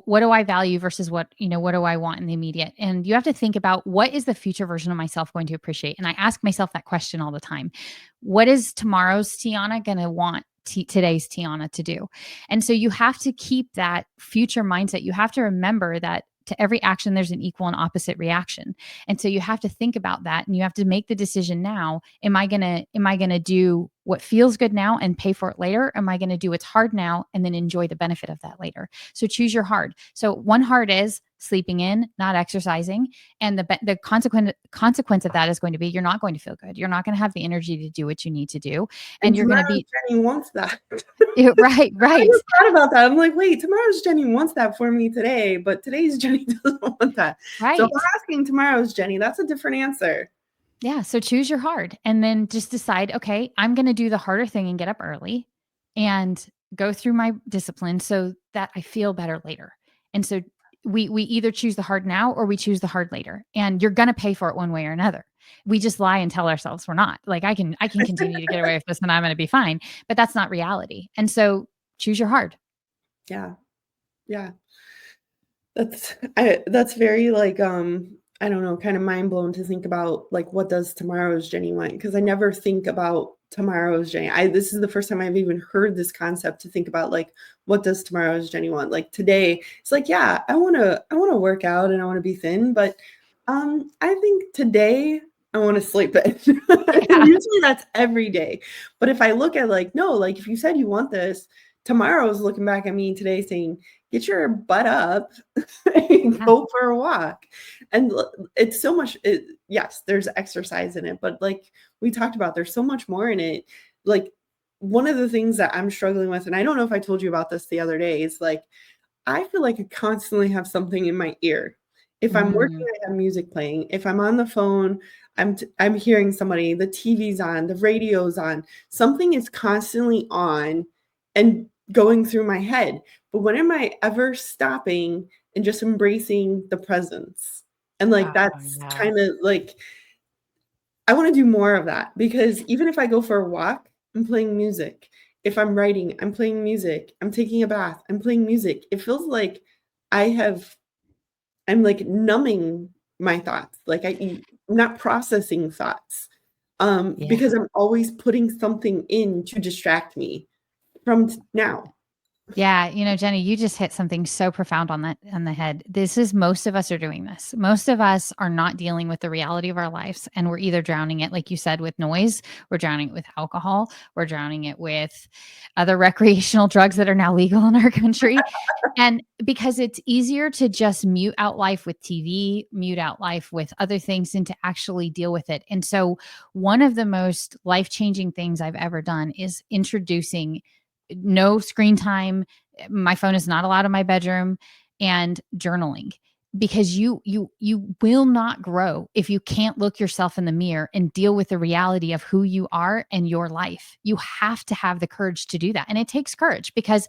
what do I value versus what do I want in the immediate. And you have to think about, what is the future version of myself going to appreciate? And I ask myself that question all the time. What is tomorrow's Tiana going to want today's Tiana to do? And so you have to keep that future mindset. You have to remember that to every action, there's an equal and opposite reaction. And so you have to think about that, and you have to make the decision now. Am I going to do what feels good now and pay for it later? Am I going to do what's hard now and then enjoy the benefit of that later? So choose your hard. So one hard is sleeping in, not exercising. And the consequence of that is going to be, you're not going to feel good. You're not going to have the energy to do what you need to do. And you're going to be Jenny wants that. Right. I just thought about that. I'm like, wait, tomorrow's Jenny wants that for me today, but today's Jenny doesn't want that. Right. So if I'm asking tomorrow's Jenny, that's a different answer. Yeah. So choose your hard, and then just decide, okay, I'm going to do the harder thing and get up early and go through my discipline so that I feel better later. And so we either choose the hard now or we choose the hard later, and you're going to pay for it one way or another. We just lie and tell ourselves we're not. Like, I can continue to get away with this and I'm going to be fine, but that's not reality. And so choose your hard. Yeah. Yeah. That's very like, I don't know, kind of mind blown to think about, like, what does tomorrow's Jenny want? Because I never think about tomorrow's Jenny. This is the first time I've even heard this concept, to think about, like, what does tomorrow's Jenny want? Like, today, it's like, yeah, I want to work out and I want to be thin, but I think today I want to sleep in. Yeah. Usually that's every day. But if I look at, like, no, like, if you said you want this, tomorrow's looking back at me today saying, get your butt up and go for a walk. And it's so much, yes, there's exercise in it, but like we talked about, there's so much more in it. Like one of the things that I'm struggling with, and I don't know if I told you about this the other day, is like, I feel like I constantly have something in my ear. If I'm working, I have music playing. If I'm on the phone, I'm hearing somebody, the TV's on, the radio's on, something is constantly on and going through my head. But when am I ever stopping and just embracing the presence? And like, that's kind of like, I want to do more of that, because even if I go for a walk, I'm playing music. If I'm writing, I'm playing music. I'm taking a bath, I'm playing music. It feels like I'm like numbing my thoughts. Like I'm not processing thoughts because I'm always putting something in to distract me from now. Yeah, Jenny, you just hit something so profound on the head. Most of us are doing this. Most of us are not dealing with the reality of our lives, and we're either drowning it, like you said, with noise, we're drowning it with alcohol, we're drowning it with other recreational drugs that are now legal in our country. And because it's easier to just mute out life with TV, mute out life with other things than to actually deal with it. And so one of the most life-changing things I've ever done is introducing no screen time. My phone is not allowed in my bedroom, and journaling, because you will not grow if you can't look yourself in the mirror and deal with the reality of who you are and your life. You have to have the courage to do that. And it takes courage, because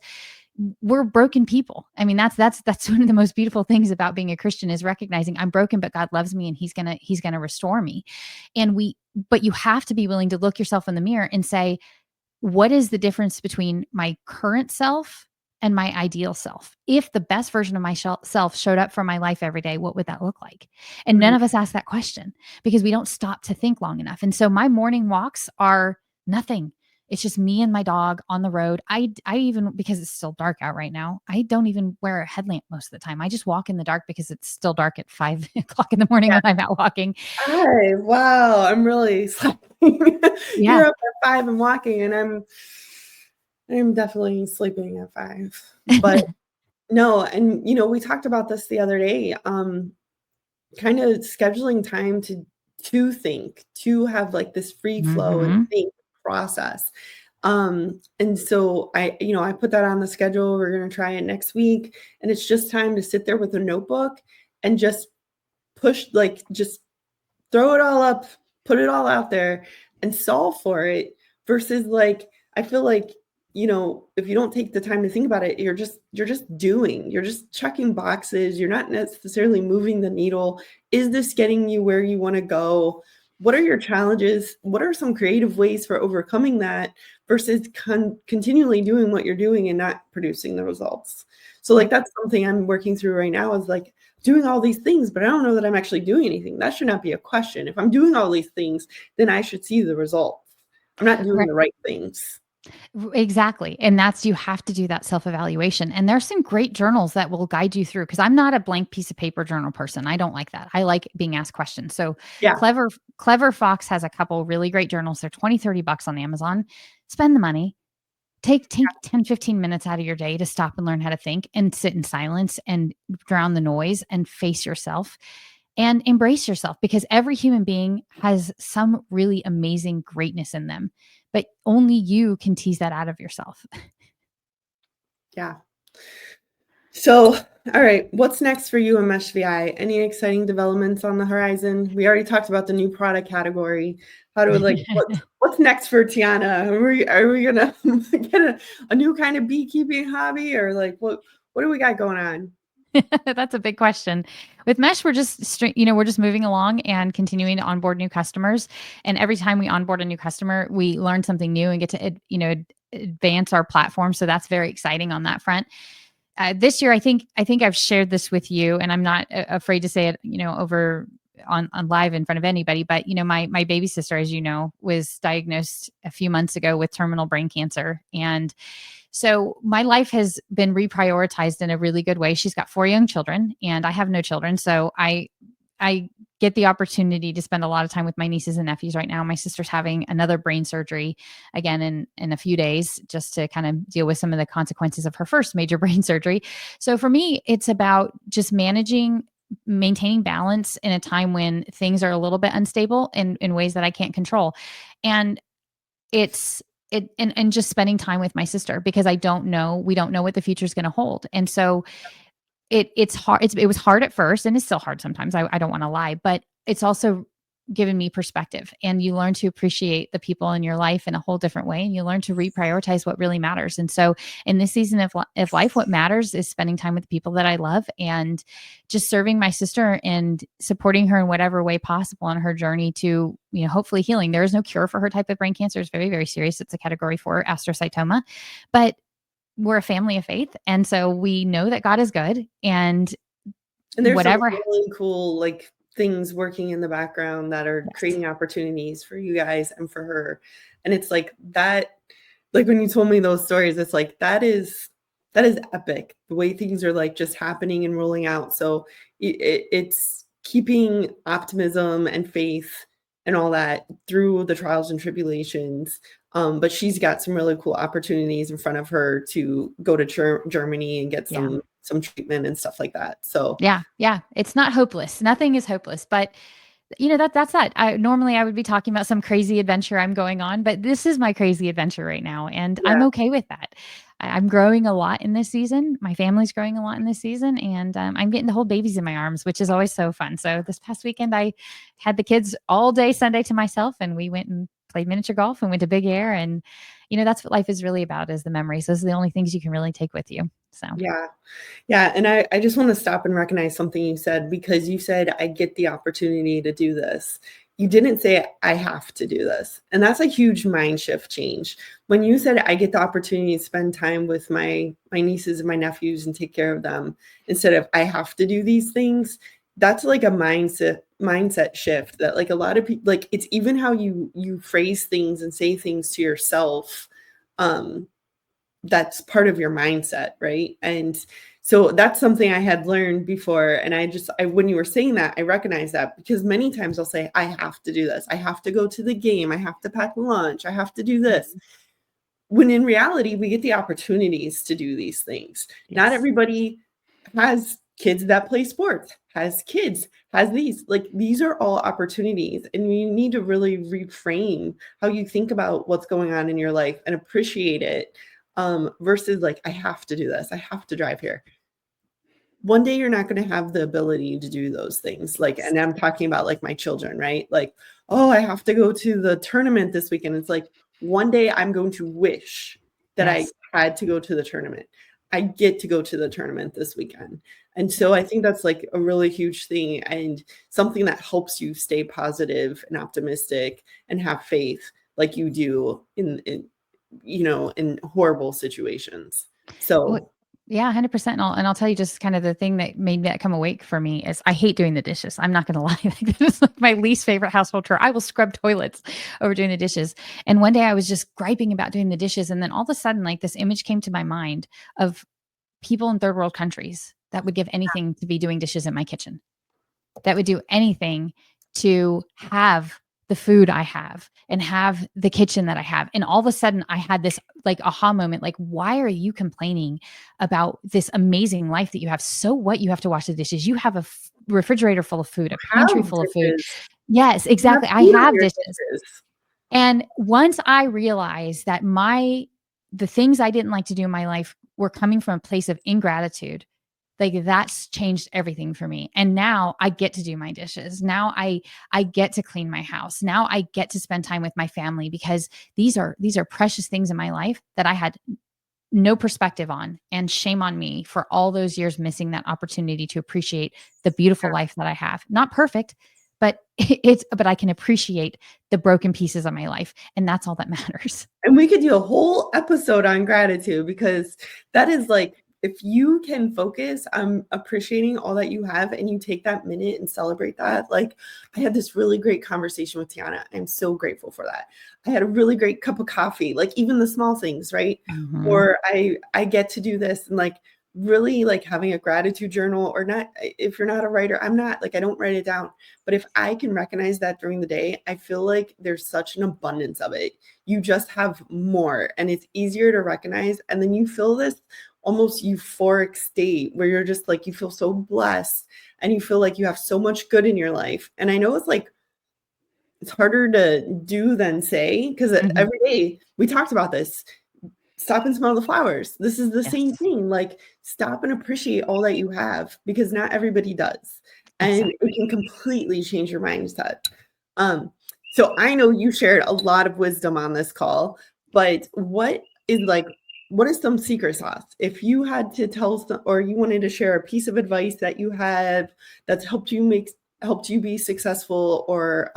we're broken people. I mean, that's one of the most beautiful things about being a Christian, is recognizing I'm broken, but God loves me and he's going to restore me. But you have to be willing to look yourself in the mirror and say, what is the difference between my current self and my ideal self? If the best version of myself showed up for my life every day, what would that look like? And none of us ask that question, because we don't stop to think long enough. And so my morning walks are nothing. It's just me and my dog on the road. I even, because it's still dark out right now, I don't even wear a headlamp most of the time. I just walk in the dark, because it's still dark at 5 o'clock in the morning when I'm out walking. Hi, wow, I'm really sleeping. You're up at 5 and walking, and I'm definitely sleeping at 5. But no, and we talked about this the other day. Kind of scheduling time to think, to have like this free flow and think process. And so I put that on the schedule. We're going to try it next week. And it's just time to sit there with a notebook and just just throw it all up, put it all out there and solve for it, versus like, I feel like, if you don't take the time to think about it, you're just checking boxes. You're not necessarily moving the needle. Is this getting you where you want to go? What are your challenges? What are some creative ways for overcoming that, versus continually doing what you're doing and not producing the results? So like, that's something I'm working through right now, is like doing all these things, but I don't know that I'm actually doing anything. That should not be a question. If I'm doing all these things, then I should see the results. I'm not doing the right things. Exactly. And you have to do that self-evaluation. And there's some great journals that will guide you through, because I'm not a blank piece of paper journal person. I don't like that. I like being asked questions. So Clever Fox has a couple really great journals. They're $20-$30 on Amazon. Spend the money. Take 10, 15 minutes out of your day to stop and learn how to think and sit in silence and drown the noise and face yourself and embrace yourself, because every human being has some really amazing greatness in them, but only you can tease that out of yourself. Yeah. So, all right, what's next for you in meshVI? Any exciting developments on the horizon? We already talked about the new product category. How do we what's next for Tiana? Are we gonna get a new kind of beekeeping hobby, or like what do we got going on? That's a big question. With Mesh, we're just moving along and continuing to onboard new customers. And every time we onboard a new customer, we learn something new and get to advance our platform. So that's very exciting on that front. This year, I think I've shared this with you, and I'm not afraid to say it, over on live in front of anybody. But my baby sister, as you know, was diagnosed a few months ago with terminal brain cancer, and so my life has been reprioritized in a really good way. She's got 4 young children, and I have no children, so I I get the opportunity to spend a lot of time with my nieces and nephews right now. My sister's having another brain surgery again in a few days, just to kind of deal with some of the consequences of her first major brain surgery. So for me, it's about just maintaining balance in a time when things are a little bit unstable in ways that I can't control. And and just spending time with my sister, because we don't know what the future is going to hold. And so it's hard. It was hard at first, and it's still hard sometimes. I don't want to lie, but it's also given me perspective, and you learn to appreciate the people in your life in a whole different way, and you learn to reprioritize what really matters. And so in this season of life, what matters is spending time with the people that I love, and just serving my sister and supporting her in whatever way possible on her journey to, hopefully healing. There is no cure for her type of brain cancer. It's very, very serious. It's a category 4 astrocytoma, but we're a family of faith. And so we know that God is good, and there's whatever. some really cool like things working in the background that are Yes. creating opportunities for you guys and for her. And it's like that, like when you told me those stories, it's like, that is epic. The way things are like just happening and rolling out. So it's keeping optimism and faith and all that through the trials and tribulations. But she's got some really cool opportunities in front of her to go to Germany and get some treatment and stuff like that. So yeah, it's not hopeless. Nothing is hopeless, but that's that. Normally I would be talking about some crazy adventure I'm going on, but this is my crazy adventure right now, and I'm okay with that. I'm growing a lot in this season. My family's growing a lot in this season, and I'm getting to hold babies in my arms, which is always so fun. So this past weekend, I had the kids all day Sunday to myself, and we went and played miniature golf and went to Big Air. And, that's what life is really about, is the memories. Those are the only things you can really take with you. So, yeah. And I just want to stop and recognize something you said, because you said, I get the opportunity to do this. You didn't say, I have to do this. And that's a huge mind shift change. When you said, I get the opportunity to spend time with my nieces and my nephews and take care of them, instead of I have to do these things, that's like a mindset shift that like a lot of people, like it's even how you phrase things and say things to yourself. That's part of your mindset, right? And so that's something I had learned before. And when you were saying that, I recognize that, because many times I'll say, I have to do this. I have to go to the game. I have to pack lunch. I have to do this. When in reality, we get the opportunities to do these things. Yes. Not everybody has kids that play sports, has these. Like, these are all opportunities. And you need to really reframe how you think about what's going on in your life and appreciate it. Versus like, I have to do this. I have to drive here. One day you're not going to have the ability to do those things. Like, and I'm talking about like my children, right? Like, oh, I have to go to the tournament this weekend. It's like, one day I'm going to wish that I had to go to the tournament. I get to go to the tournament this weekend. And so I think that's like a really huge thing, and something that helps you stay positive and optimistic and have faith like you do in horrible situations. So yeah, 100%. And I'll tell you, just kind of the thing that made that come awake for me is I hate doing the dishes. I'm not going to lie. Like, this is like my least favorite household chore. I will scrub toilets over doing the dishes. And one day I was just griping about doing the dishes. And then all of a sudden, like, this image came to my mind of people in third world countries that would give anything to be doing dishes in my kitchen, that would do anything to have the food I have and have the kitchen that I have. And all of a sudden I had this like aha moment, like, why are you complaining about this amazing life that you have? So what? You have to wash the dishes. You have a refrigerator full of food, a pantry full of food. Yes, exactly. I have dishes. And once I realized that the things I didn't like to do in my life were coming from a place of ingratitude, like, that's changed everything for me. And now I get to do my dishes. Now I get to clean my house. Now I get to spend time with my family, because these are precious things in my life that I had no perspective on, and shame on me for all those years missing that opportunity to appreciate the beautiful life that I have. Not perfect, but but I can appreciate the broken pieces of my life, and that's all that matters. And we could do a whole episode on gratitude, because that is like, if you can focus on appreciating all that you have and you take that minute and celebrate that. Like, I had this really great conversation with Tiana. I'm so grateful for that. I had a really great cup of coffee, like even the small things, right? Mm-hmm. Or I get to do this, and like, really like having a gratitude journal, or not, if you're not a writer, I'm not, like, I don't write it down, but if I can recognize that during the day, I feel like there's such an abundance of it. You just have more and it's easier to recognize. And then you feel this almost euphoric state where you're just like, you feel so blessed and you feel like you have so much good in your life. And I know it's like, it's harder to do than say, because Mhm. every day we talked about this. Stop and smell the flowers. This is the same Yes, thing. Like, stop and appreciate all that you have, because not everybody does. And it exactly. can completely change your mindset. So I know you shared a lot of wisdom on this call, but what is some secret sauce? If you had to tell some, or you wanted to share a piece of advice that you have that's helped you be successful, or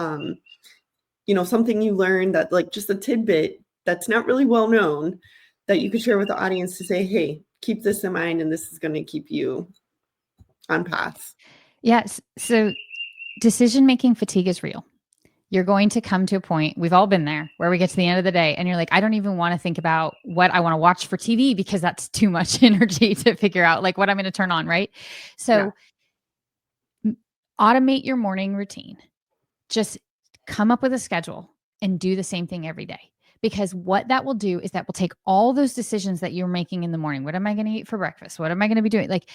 something you learned, that, like, just a tidbit that's not really well known, that you could share with the audience to say, hey, keep this in mind and this is going to keep you on path. Yes. So decision-making fatigue is real. You're going to come to a point, we've all been there, where we get to the end of the day and you're like, I don't even want to think about what I want to watch for TV because that's too much energy to figure out, like, what I'm going to turn on, right? Yeah. So automate your morning routine. Just come up with a schedule and do the same thing every day. Because what that will do is that will take all those decisions that you're making in the morning. What am I going to eat for breakfast? What am I going to be doing? Like,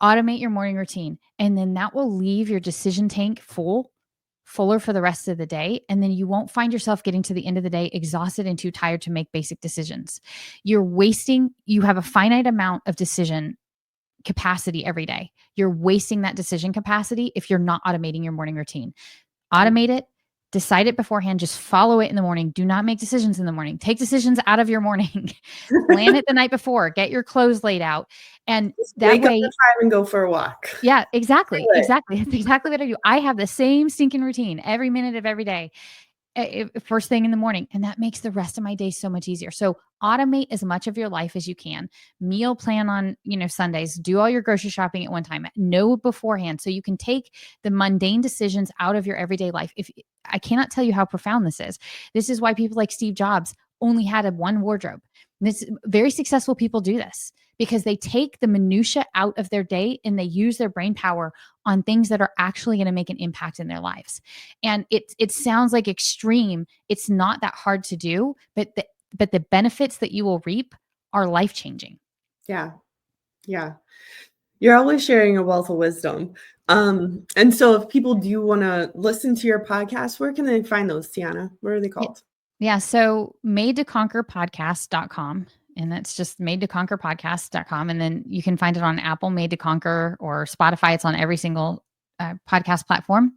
automate your morning routine. And then that will leave your decision tank fuller for the rest of the day. And then you won't find yourself getting to the end of the day exhausted and too tired to make basic decisions. You have a finite amount of decision capacity every day. You're wasting that decision capacity if you're not automating your morning routine. Automate it, decide it beforehand, just follow it in the morning. Do not make decisions in the morning. Take decisions out of your morning. Plan it the night before. Get your clothes laid out. And Just that wake up at way, 5 and go for a walk. yeah, Do exactly. it. Exactly. That's exactly what I do. I have the same stinking routine every minute of every day, first thing in the morning. And that makes the rest of my day so much easier. So automate as much of your life as you can. Meal plan on, Sundays. Do all your grocery shopping at one time. Know beforehand so you can take the mundane decisions out of your everyday life. If I cannot tell you how profound this is. This is why people like Steve Jobs only had one wardrobe. Very successful people do this because they take the minutia out of their day and they use their brain power on things that are actually going to make an impact in their lives. And it sounds like extreme. It's not that hard to do, but the benefits that you will reap are life-changing. Yeah. Yeah. You're always sharing a wealth of wisdom. And so if people do want to listen to your podcast, where can they find those, Tiana? What are they Yeah. called? Yeah. So madetoconquerpodcast.com. And that's just madetoconquerpodcast.com. And then you can find it on Apple, Made to Conquer, or Spotify. It's on every single podcast platform.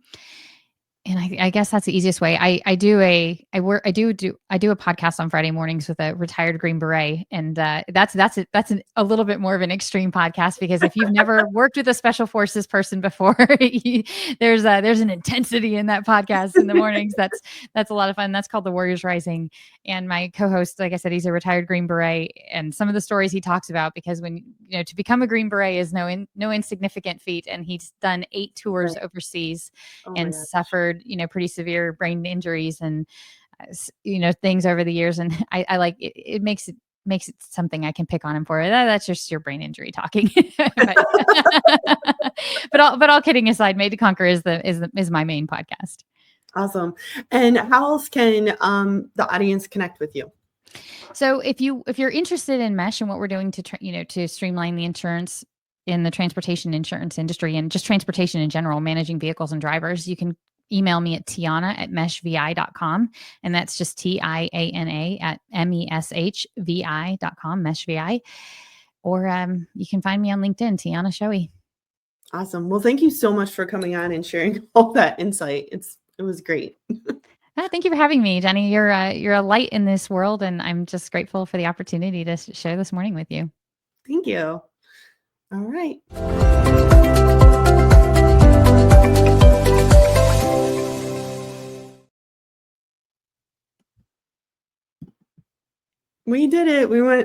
And I guess that's the easiest way. I do a podcast on Friday mornings with a retired Green Beret, and that's a little bit more of an extreme podcast because if you've never worked with a special forces person before, there's an intensity in that podcast in the mornings. That's a lot of fun. That's called The Warriors Rising, and my co-host, like I said, he's a retired Green Beret, and some of the stories he talks about, because when to become a Green Beret is no insignificant feat, and he's done 8 tours Right. overseas Oh my and gosh. suffered, pretty severe brain injuries and, things over the years. And I like it, makes it something I can pick on him for. That's just your brain injury talking. but, but all kidding aside, Made to Conquer is my main podcast. Awesome. And how else can the audience connect with you? So if you're interested in Mesh and what we're doing to to streamline the insurance in the transportation insurance industry and just transportation in general, managing vehicles and drivers, you can email me at tiana@meshvi.com. And that's just TIANA@meshvi.com, meshVI. Or you can find me on LinkedIn, Tiana Schowe. Awesome. Well, thank you so much for coming on and sharing all that insight. It was great. Thank you for having me, Jenny. You're a light in this world, and I'm just grateful for the opportunity to share this morning with you. Thank you. All right. We did it. We went